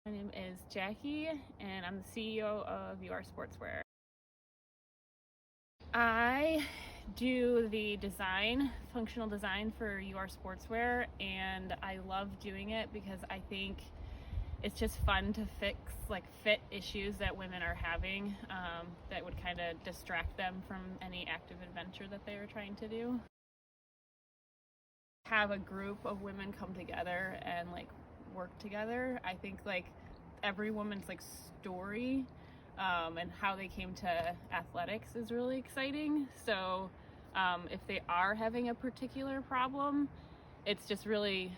My name is Jackie, and I'm the CEO of Sportswear. I do the design, functional design for Sportswear, and I love doing it because I think it's just fun to fix fit issues that women are having that would kind of distract them from any active adventure that they are trying to do. Have a group of women come together and work together. I think every woman's story and how they came to athletics is really exciting. So if they are having a particular problem, it's just really,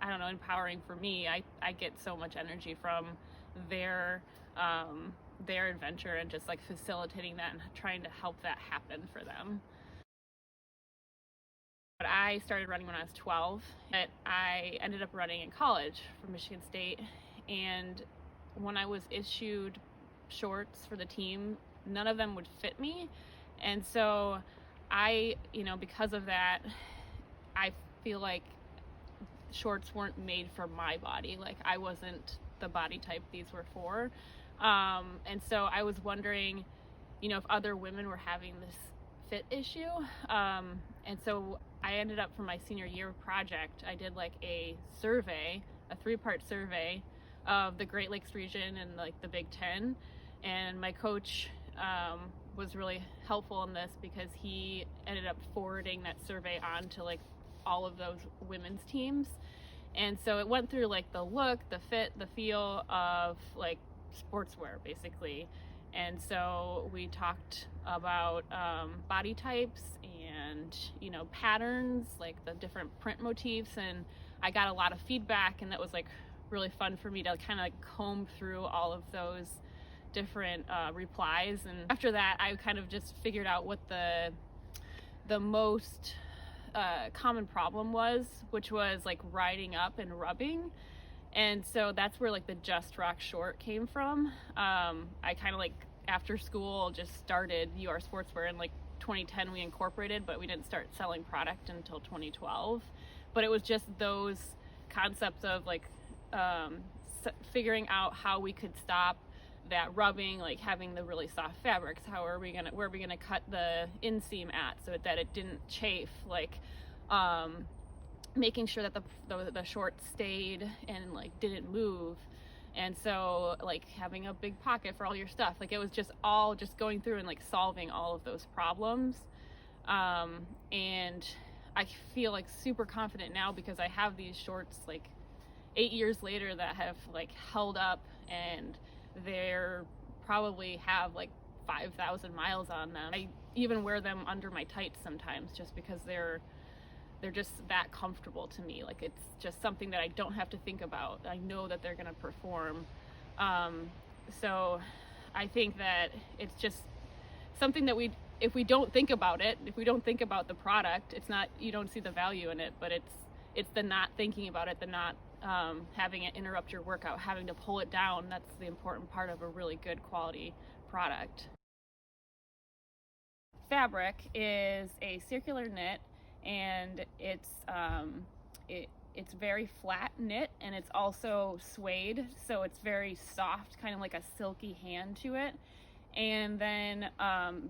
I don't know, empowering for me. I get so much energy from their adventure and just facilitating that and trying to help that happen for them. But I started running when I was 12. But I ended up running in college for Michigan State, and when I was issued shorts for the team, none of them would fit me. And so because of that, I feel like shorts weren't made for my body. I wasn't the body type these were for. And so I was wondering, if other women were having this fit issue. And so I ended up, for my senior year project, I did a survey, a 3-part survey of the Great Lakes region and the Big Ten. And my coach was really helpful in this because he ended up forwarding that survey on to all of those women's teams. And so it went through the look, the fit, the feel of sportswear basically. And so we talked about body types and patterns, the different print motifs, and I got a lot of feedback, and that was really fun for me to kind of comb through all of those different replies. And after that, I kind of just figured out what the most common problem was, which was riding up and rubbing. And so that's where the Just Rock short came from. I kind of after school just started Sportswear in 2010. We incorporated, but we didn't start selling product until 2012. But it was just those concepts of figuring out how we could stop that rubbing, having the really soft fabrics. Where are we gonna cut the inseam at so that it didn't chafe? Making sure that the short stayed and didn't move. And so having a big pocket for all your stuff. It was just all just going through and solving all of those problems. And I feel super confident now because I have these shorts 8 years later that have held up, and they're probably have 5,000 miles on them. I even wear them under my tights sometimes just because they're just that comfortable to me. It's just something that I don't have to think about. I know that they're gonna perform. So I think that it's just something that if we don't think about it, if we don't think about the product, it's not, you don't see the value in it, but it's the not thinking about it, the not having it interrupt your workout, having to pull it down. That's the important part of a really good quality product. Fabric is a circular knit, and it's very flat knit, and it's also suede, so it's very soft, kind of like a silky hand to it. And then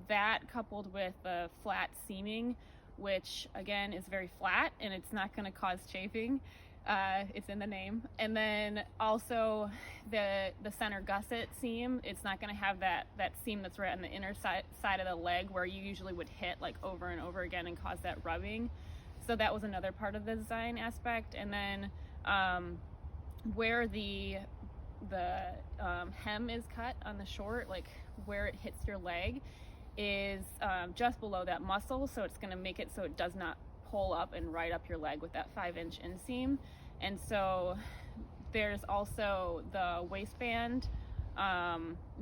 that coupled with the flat seaming, which again is very flat and it's not going to cause chafing. It's in the name. And then also the center gusset seam, it's not going to have that seam that's right on the inner side of the leg where you usually would hit over and over again and cause that rubbing. So that was another part of the design aspect. And then where the hem is cut on the short, where it hits your leg, is just below that muscle, so it's going to make it so it does not pull up and right up your leg with that 5-inch inseam. And so there's also the waistband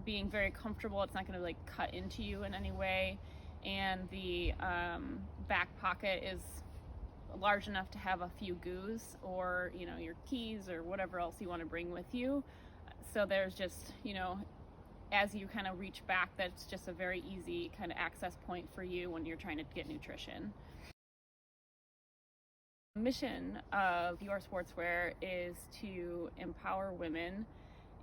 being very comfortable. It's not going to cut into you in any way, and the back pocket is large enough to have a few goos or your keys or whatever else you want to bring with you. So there's just as you kind of reach back, that's just a very easy kind of access point for you when you're trying to get nutrition. Mission of Your Sportswear is to empower women,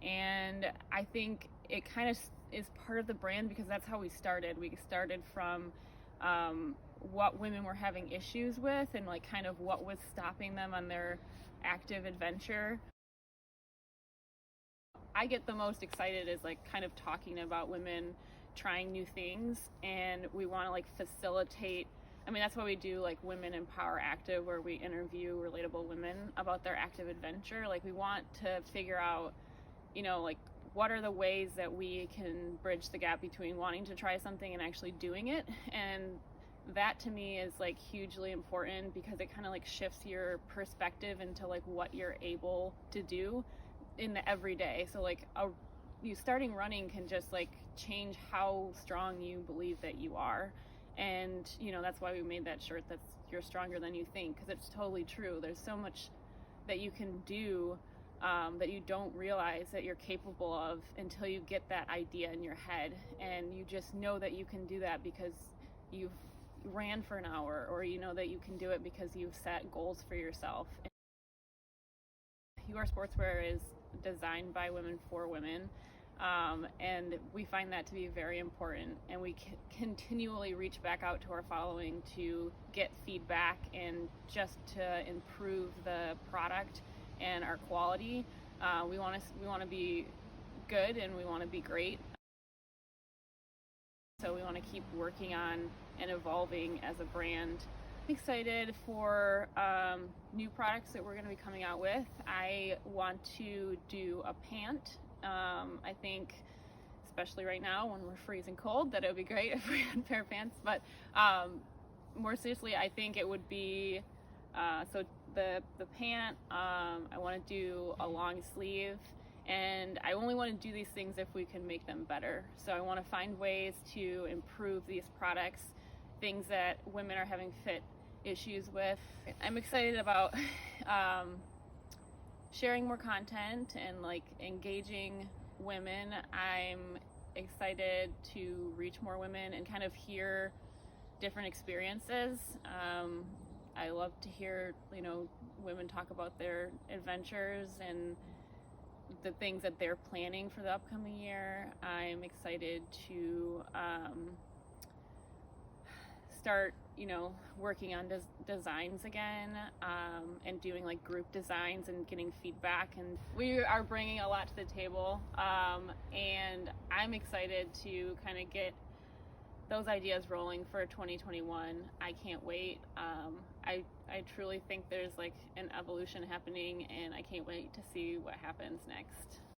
and I think it kind of is part of the brand because that's how we started. We started from what women were having issues with and like kind of what was stopping them on their active adventure. I get the most excited is like kind of talking about women trying new things, and we want to like facilitate. I mean, that's why we do like Women Empower Active, where we interview relatable women about their active adventure. Like, we want to figure out, like, what are the ways that we can bridge the gap between wanting to try something and actually doing it. And that to me is like hugely important because it kind of like shifts your perspective into like what you're able to do in the everyday. So like you starting running can just like change how strong you believe that you are. And that's why we made that shirt that's "You're Stronger Than You Think," because it's totally true. There's so much that you can do that you don't realize that you're capable of until you get that idea in your head, and you just know that you can do that because you've ran for an hour, or you know that you can do it because you've set goals for yourself. Your Sportswear is designed by women for women, and we find that to be very important, and we continually reach back out to our following to get feedback and just to improve the product and our quality. We want to be good, and we want to be great. So we want to keep working on and evolving as a brand. I'm excited for new products that we're going to be coming out with. I want to do a pant. I think, especially right now when we're freezing cold, that it would be great if we had a pair of pants. But more seriously, I think it would be so the pant. I want to do a long sleeve. And I only want to do these things if we can make them better. So I want to find ways to improve these products, things that women are having fit issues with. I'm excited about sharing more content and like engaging women. I'm excited to reach more women and kind of hear different experiences. I love to hear, women talk about their adventures and the things that they're planning for the upcoming year. I'm excited to start, working on designs again, and doing like group designs and getting feedback. And we are bringing a lot to the table, and I'm excited to kind of get those ideas rolling for 2021. I can't wait. I truly think there's like an evolution happening, and I can't wait to see what happens next.